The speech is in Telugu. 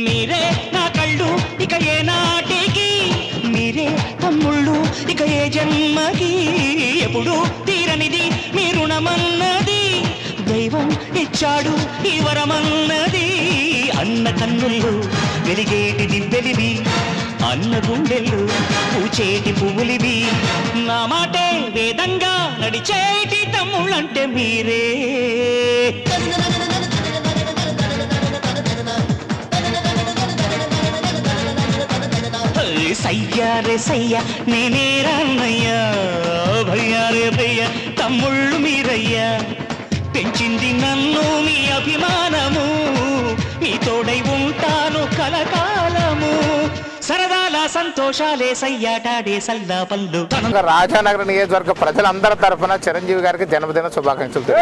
మీరే నా కళ్ళు ఇక ఏ నాటికి, మీరే తమ్ముళ్ళు ఇక ఏ జన్మకి, ఎప్పుడు తీరనిది మీ రుణమన్నది, దైవం ఇచ్చాడు ఈ వరమన్నది. అన్న కన్నుల్లో వెలిగేటి దివ్వెలివి, అన్న గుండెల్లో పూచేటి పువ్వులివి, నా మాటే వేదంగా నడిచేటి తమ్ముళ్ళంటే మీరే. సయ్యా రే సయ్యా నేనే రాన్నయ్యా, భయ్యా రే భయ్యా తమ్ముళ్ళు మీరయ్యా. పెంచింది నన్ను మీ అభిమానము, మీ తోడై ఉంటాను కలకాలము. సరదాల సంతోషాలే సయ్యాటాడే సల్లా పల్లు. రాజానగర్ నియోజకవర్గ ప్రజలందరి తరఫున చిరంజీవి గారికి జన్మదిన శుభాకాంక్షలు.